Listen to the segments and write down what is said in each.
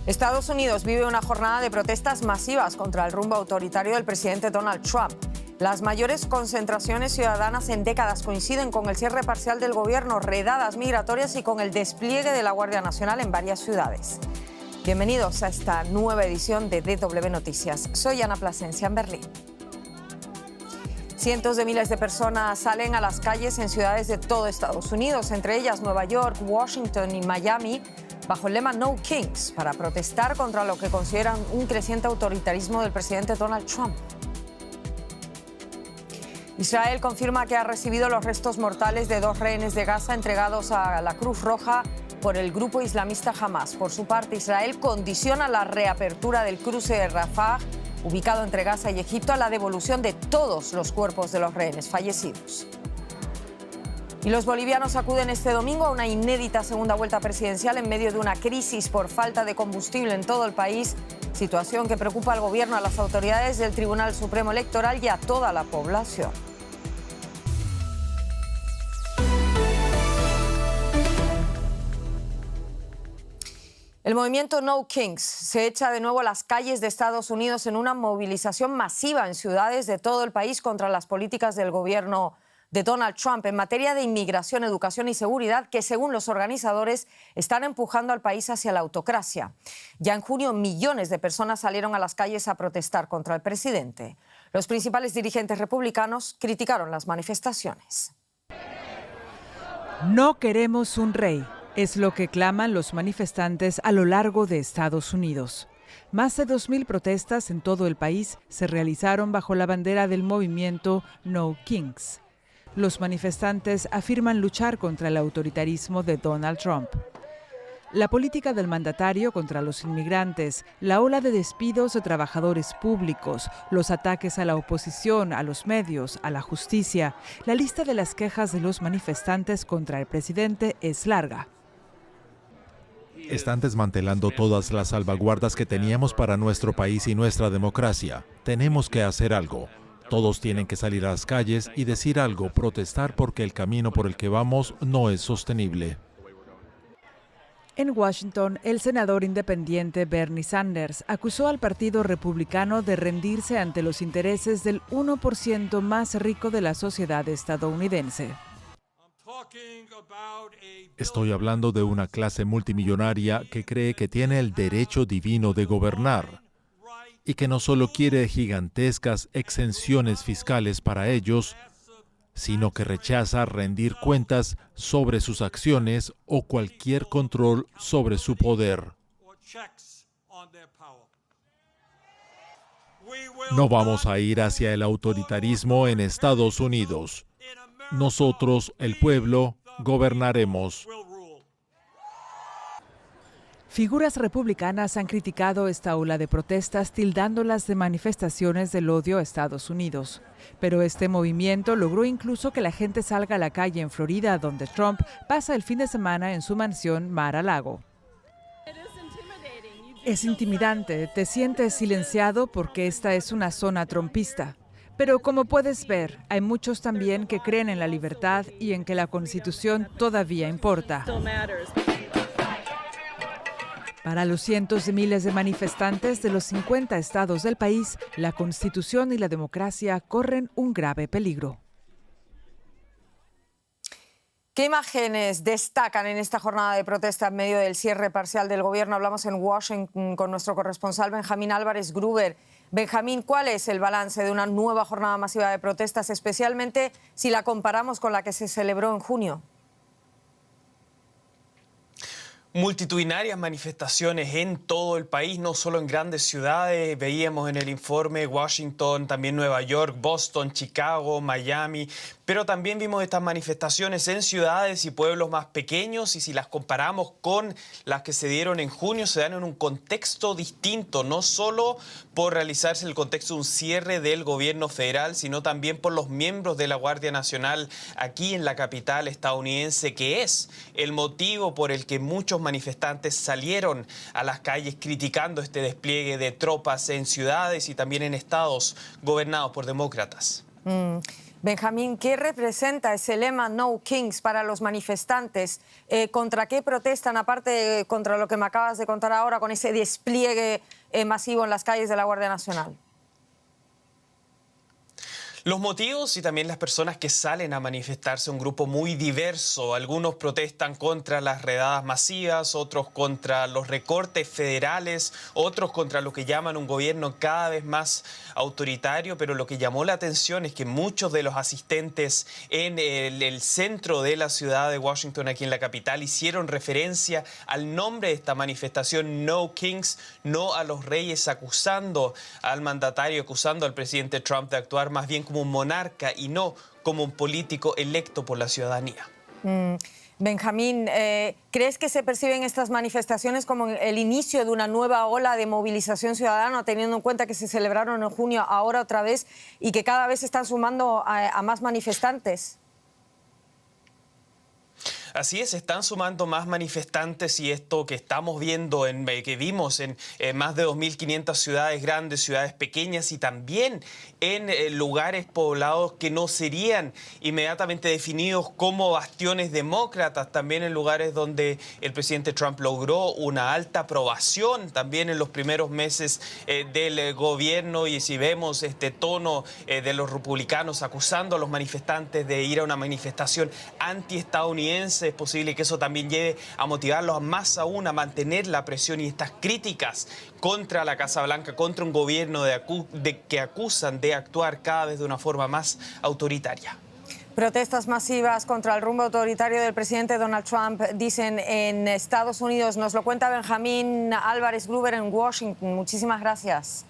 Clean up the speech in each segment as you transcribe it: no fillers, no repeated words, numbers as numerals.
Estados Unidos vive una jornada de protestas masivas contra el rumbo autoritario del presidente Donald Trump. Las mayores concentraciones ciudadanas en décadas coinciden con el cierre parcial del gobierno, redadas migratorias y con el despliegue de la Guardia Nacional en varias ciudades. Bienvenidos a esta nueva edición de DW Noticias. Soy Ana Plasencia en Berlín. Cientos de miles de personas salen a las calles en ciudades de todo Estados Unidos, entre ellas Nueva York, Washington y Miami, bajo el lema No Kings, para protestar contra lo que consideran un creciente autoritarismo del presidente Donald Trump. Israel confirma que ha recibido los restos mortales de 2 rehenes de Gaza entregados a la Cruz Roja por el grupo islamista Hamas. Por su parte, Israel condiciona la reapertura del cruce de Rafah, ubicado entre Gaza y Egipto, a la devolución de todos los cuerpos de los rehenes fallecidos. Y los bolivianos acuden este domingo a una inédita segunda vuelta presidencial en medio de una crisis por falta de combustible en todo el país, situación que preocupa al gobierno, a las autoridades del Tribunal Supremo Electoral y a toda la población. El movimiento No Kings se echa de nuevo a las calles de Estados Unidos en una movilización masiva en ciudades de todo el país contra las políticas del gobierno de Donald Trump en materia de inmigración, educación y seguridad, que según los organizadores están empujando al país hacia la autocracia. Ya en junio, millones de personas salieron a las calles a protestar contra el presidente. Los principales dirigentes republicanos criticaron las manifestaciones. No queremos un rey, es lo que claman los manifestantes a lo largo de Estados Unidos. Más de 2.000 protestas en todo el país se realizaron bajo la bandera del movimiento No Kings. Los manifestantes afirman luchar contra el autoritarismo de Donald Trump. La política del mandatario contra los inmigrantes, la ola de despidos de trabajadores públicos, los ataques a la oposición, a los medios, a la justicia. La lista de las quejas de los manifestantes contra el presidente es larga. Están desmantelando todas las salvaguardas que teníamos para nuestro país y nuestra democracia. Tenemos que hacer algo. Todos tienen que salir a las calles y decir algo, protestar porque el camino por el que vamos no es sostenible. En Washington, el senador independiente Bernie Sanders acusó al Partido Republicano de rendirse ante los intereses del 1% más rico de la sociedad estadounidense. Estoy hablando de una clase multimillonaria que cree que tiene el derecho divino de gobernar y que no solo quiere gigantescas exenciones fiscales para ellos, sino que rechaza rendir cuentas sobre sus acciones o cualquier control sobre su poder. No vamos a ir hacia el autoritarismo en Estados Unidos. Nosotros, el pueblo, gobernaremos. Figuras republicanas han criticado esta ola de protestas, tildándolas de manifestaciones del odio a Estados Unidos. Pero este movimiento logró incluso que la gente salga a la calle en Florida, donde Trump pasa el fin de semana en su mansión Mar-a-Lago. Es intimidante, te sientes silenciado porque esta es una zona trumpista. Pero como puedes ver, hay muchos también que creen en la libertad y en que la Constitución todavía importa. Para los cientos de miles de manifestantes de los 50 estados del país, la Constitución y la democracia corren un grave peligro. ¿Qué imágenes destacan en esta jornada de protesta en medio del cierre parcial del gobierno? Hablamos en Washington con nuestro corresponsal Benjamín Álvarez Gruber. Benjamín, ¿cuál es el balance de una nueva jornada masiva de protestas, especialmente si la comparamos con la que se celebró en junio? Multitudinarias manifestaciones en todo el país, no solo en grandes ciudades. Veíamos en el informe Washington, también Nueva York, Boston, Chicago, Miami. Pero también vimos estas manifestaciones en ciudades y pueblos más pequeños, y si las comparamos con las que se dieron en junio, se dan en un contexto distinto, no solo por realizarse el contexto de un cierre del gobierno federal, sino también por los miembros de la Guardia Nacional aquí en la capital estadounidense, que es el motivo por el que muchos manifestantes salieron a las calles criticando este despliegue de tropas en ciudades y también en estados gobernados por demócratas. Benjamín, ¿qué representa ese lema No Kings para los manifestantes? ¿Contra qué protestan, aparte contra lo que me acabas de contar ahora, con ese despliegue masivo en las calles de la Guardia Nacional? Los motivos y también las personas que salen a manifestarse, un grupo muy diverso. Algunos protestan contra las redadas masivas, otros contra los recortes federales, otros contra lo que llaman un gobierno cada vez más autoritario. Pero lo que llamó la atención es que muchos de los asistentes en el centro de la ciudad de Washington, aquí en la capital, hicieron referencia al nombre de esta manifestación, No Kings, no a los reyes, acusando al mandatario, acusando al presidente Trump de actuar más bien como un monarca y no como un político electo por la ciudadanía. Benjamín, ¿crees que se perciben estas manifestaciones como el inicio de una nueva ola de movilización ciudadana, teniendo en cuenta que se celebraron en junio ahora otra vez y que cada vez se están sumando a más manifestantes? Así es, se están sumando más manifestantes y esto que estamos viendo, que vimos en más de 2.500 ciudades grandes, ciudades pequeñas y también en lugares poblados que no serían inmediatamente definidos como bastiones demócratas, también en lugares donde el presidente Trump logró una alta aprobación también en los primeros meses del gobierno. Y si vemos este tono de los republicanos acusando a los manifestantes de ir a una manifestación antiestadounidense, es posible que eso también lleve a motivarlos más aún a mantener la presión y estas críticas contra la Casa Blanca, contra un gobierno que acusan de actuar cada vez de una forma más autoritaria. Protestas masivas contra el rumbo autoritario del presidente Donald Trump, dicen en Estados Unidos. Nos lo cuenta Benjamín Álvarez Gruber en Washington. Muchísimas gracias.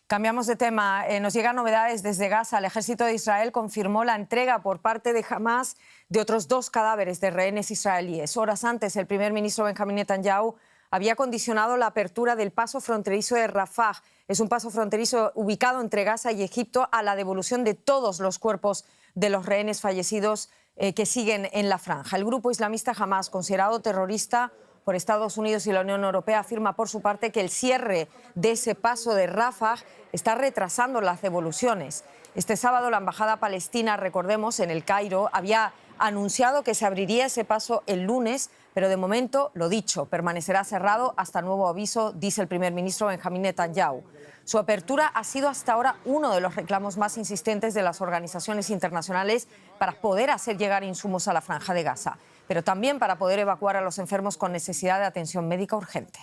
Cambiamos de tema. Nos llegan novedades desde Gaza. El ejército de Israel confirmó la entrega por parte de Hamás de otros 2 cadáveres de rehenes israelíes. Horas antes, el primer ministro Benjamín Netanyahu había condicionado la apertura del paso fronterizo de Rafah. Es un paso fronterizo ubicado entre Gaza y Egipto, a la devolución de todos los cuerpos de los rehenes fallecidos que siguen en la franja. El grupo islamista Hamás, considerado terrorista por Estados Unidos y la Unión Europea, afirma por su parte que el cierre de ese paso de Rafah está retrasando las devoluciones. Este sábado la embajada palestina, recordemos, en El Cairo, había anunciado que se abriría ese paso el lunes, pero de momento, lo dicho, permanecerá cerrado hasta nuevo aviso, dice el primer ministro Benjamín Netanyahu. Su apertura ha sido hasta ahora uno de los reclamos más insistentes de las organizaciones internacionales para poder hacer llegar insumos a la franja de Gaza, pero también para poder evacuar a los enfermos con necesidad de atención médica urgente.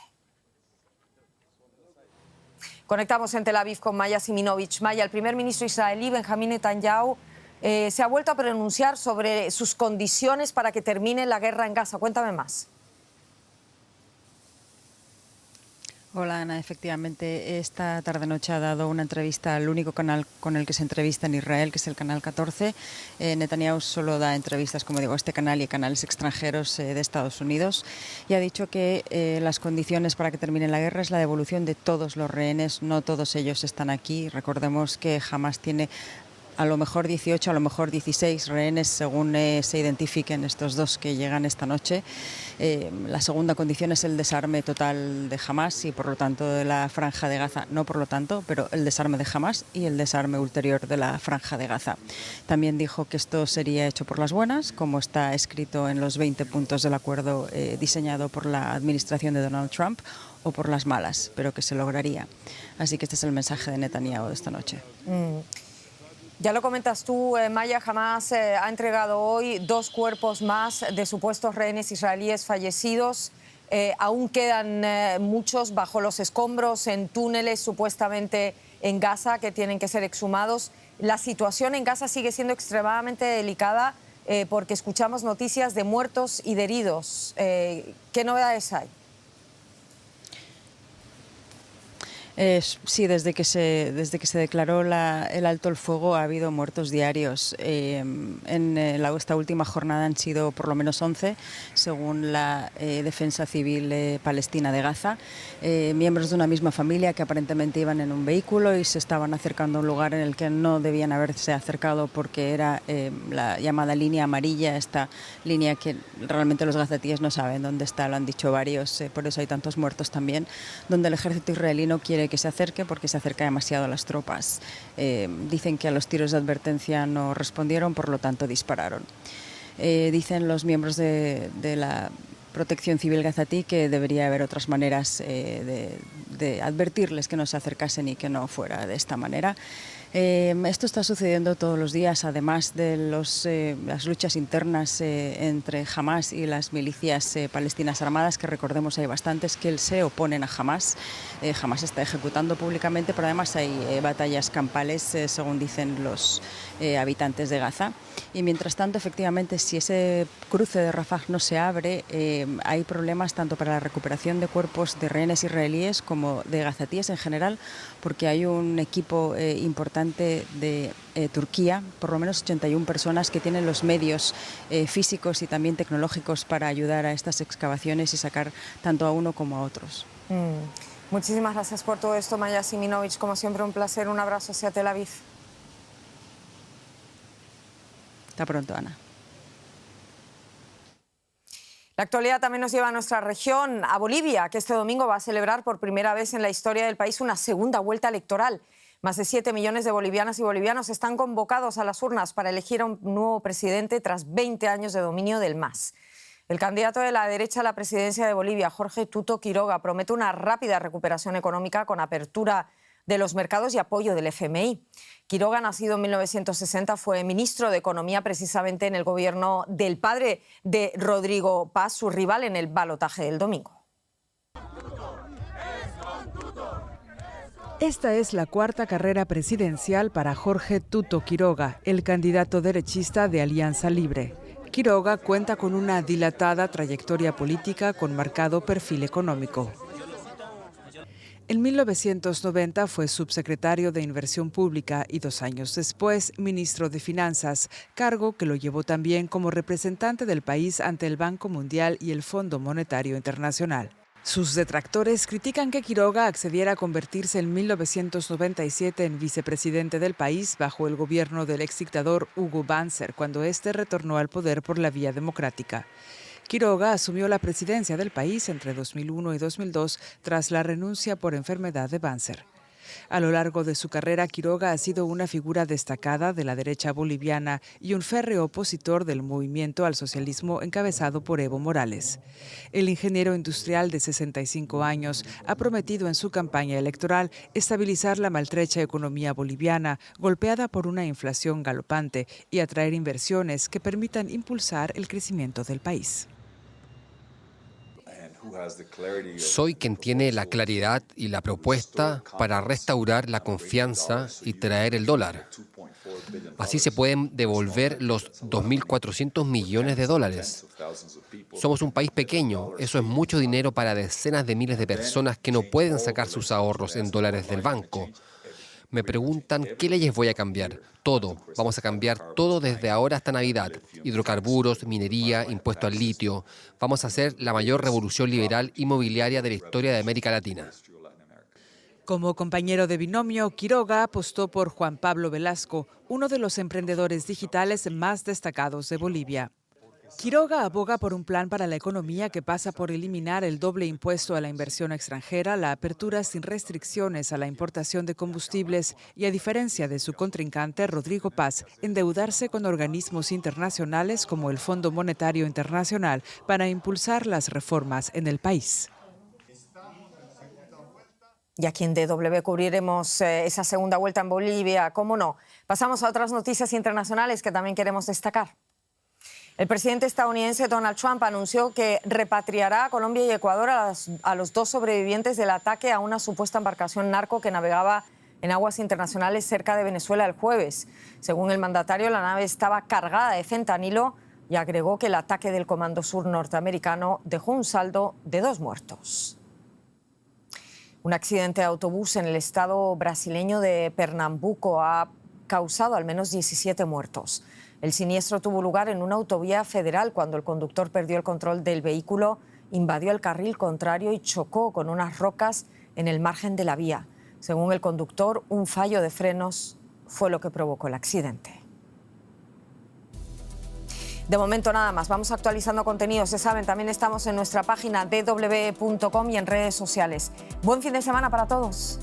Conectamos en Tel Aviv con Maya Siminovich. Maya, el primer ministro israelí Benjamín Netanyahu se ha vuelto a pronunciar sobre sus condiciones para que termine la guerra en Gaza. Cuéntame más. Hola Ana, efectivamente esta tarde-noche ha dado una entrevista al único canal con el que se entrevista en Israel, que es el canal 14. Netanyahu solo da entrevistas, como digo, a este canal y a canales extranjeros de Estados Unidos, y ha dicho que las condiciones para que termine la guerra es la devolución de todos los rehenes. No todos ellos están aquí. Recordemos que Hamás tiene a lo mejor 18, a lo mejor 16 rehenes, según se identifiquen estos 2 que llegan esta noche. La segunda condición es el desarme total de Hamás y, por lo tanto, de la franja de Gaza. No por lo tanto, pero el desarme de Hamás y el desarme ulterior de la franja de Gaza. También dijo que esto sería hecho por las buenas, como está escrito en los 20 puntos del acuerdo diseñado por la administración de Donald Trump, o por las malas, pero que se lograría. Así que este es el mensaje de Netanyahu de esta noche. Ya lo comentas tú, Maya, Hamás ha entregado hoy 2 cuerpos más de supuestos rehenes israelíes fallecidos. Aún quedan muchos bajo los escombros, en túneles supuestamente en Gaza, que tienen que ser exhumados. La situación en Gaza sigue siendo extremadamente delicada porque escuchamos noticias de muertos y de heridos. ¿Qué novedades hay? Sí, desde que se declaró el alto el fuego ha habido muertos diarios. En esta última jornada han sido por lo menos 11, según la Defensa Civil Palestina de Gaza, miembros de una misma familia que aparentemente iban en un vehículo y se estaban acercando a un lugar en el que no debían haberse acercado porque era la llamada línea amarilla, esta línea que realmente los gazatíes no saben dónde está, lo han dicho varios, por eso hay tantos muertos también, donde el ejército israelí no quiere que se acerque porque se acerca demasiado a las tropas. Dicen que a los tiros de advertencia no respondieron, por lo tanto dispararon. Dicen los miembros de la Protección Civil gazatí que debería haber otras maneras de advertirles que no se acercasen y que no fuera de esta manera. Esto está sucediendo todos los días, además de las luchas internas entre Hamás y las milicias palestinas armadas, que recordemos hay bastantes que se oponen a Hamás. Hamás está ejecutando públicamente, pero además hay batallas campales, según dicen los habitantes de Gaza. Y mientras tanto, efectivamente, si ese cruce de Rafah no se abre, hay problemas tanto para la recuperación de cuerpos de rehenes israelíes como de gazatíes en general, porque hay un equipo importante de Turquía, por lo menos 81 personas que tienen los medios físicos y también tecnológicos para ayudar a estas excavaciones y sacar tanto a uno como a otros. Muchísimas gracias por todo esto, Maya Siminovich. Como siempre, un placer. Un abrazo hacia Tel Aviv. Hasta pronto, Ana. La actualidad también nos lleva a nuestra región, a Bolivia, que este domingo va a celebrar por primera vez en la historia del país una segunda vuelta electoral. Más de 7 millones de bolivianas y bolivianos están convocados a las urnas para elegir a un nuevo presidente tras 20 años de dominio del MAS. El candidato de la derecha a la presidencia de Bolivia, Jorge Tuto Quiroga, promete una rápida recuperación económica con apertura de los mercados y apoyo del FMI. Quiroga, nacido en 1960, fue ministro de Economía precisamente en el gobierno del padre de Rodrigo Paz, su rival en el balotaje del domingo. Esta es la cuarta carrera presidencial para Jorge Tuto Quiroga, el candidato derechista de Alianza Libre. Quiroga cuenta con una dilatada trayectoria política con marcado perfil económico. En 1990 fue subsecretario de Inversión Pública y 2 años después ministro de Finanzas, cargo que lo llevó también como representante del país ante el Banco Mundial y el Fondo Monetario Internacional. Sus detractores critican que Quiroga accediera a convertirse en 1997 en vicepresidente del país bajo el gobierno del exdictador Hugo Banzer, cuando éste retornó al poder por la vía democrática. Quiroga asumió la presidencia del país entre 2001 y 2002 tras la renuncia por enfermedad de Banzer. A lo largo de su carrera, Quiroga ha sido una figura destacada de la derecha boliviana y un férreo opositor del movimiento al socialismo encabezado por Evo Morales. El ingeniero industrial de 65 años ha prometido en su campaña electoral estabilizar la maltrecha economía boliviana, golpeada por una inflación galopante, y atraer inversiones que permitan impulsar el crecimiento del país. Soy quien tiene la claridad y la propuesta para restaurar la confianza y traer el dólar. Así se pueden devolver los 2.400 millones de dólares. Somos un país pequeño, eso es mucho dinero para decenas de miles de personas que no pueden sacar sus ahorros en dólares del banco. Me preguntan qué leyes voy a cambiar. Todo. Vamos a cambiar todo desde ahora hasta Navidad. Hidrocarburos, minería, impuesto al litio. Vamos a hacer la mayor revolución liberal inmobiliaria de la historia de América Latina. Como compañero de binomio, Quiroga apostó por Juan Pablo Velasco, uno de los emprendedores digitales más destacados de Bolivia. Quiroga aboga por un plan para la economía que pasa por eliminar el doble impuesto a la inversión extranjera, la apertura sin restricciones a la importación de combustibles y, a diferencia de su contrincante Rodrigo Paz, endeudarse con organismos internacionales como el Fondo Monetario Internacional para impulsar las reformas en el país. Y aquí en DW cubriremos esa segunda vuelta en Bolivia, ¿cómo no? Pasamos a otras noticias internacionales que también queremos destacar. El presidente estadounidense Donald Trump anunció que repatriará a Colombia y Ecuador a los 2 sobrevivientes del ataque a una supuesta embarcación narco que navegaba en aguas internacionales cerca de Venezuela el jueves. Según el mandatario, la nave estaba cargada de fentanilo y agregó que el ataque del Comando Sur norteamericano dejó un saldo de 2 muertos. Un accidente de autobús en el estado brasileño de Pernambuco ha causado al menos 17 muertos. El siniestro tuvo lugar en una autovía federal cuando el conductor perdió el control del vehículo, invadió el carril contrario y chocó con unas rocas en el margen de la vía. Según el conductor, un fallo de frenos fue lo que provocó el accidente. De momento nada más, vamos actualizando contenidos. Se saben, también estamos en nuestra página dw.com y en redes sociales. Buen fin de semana para todos.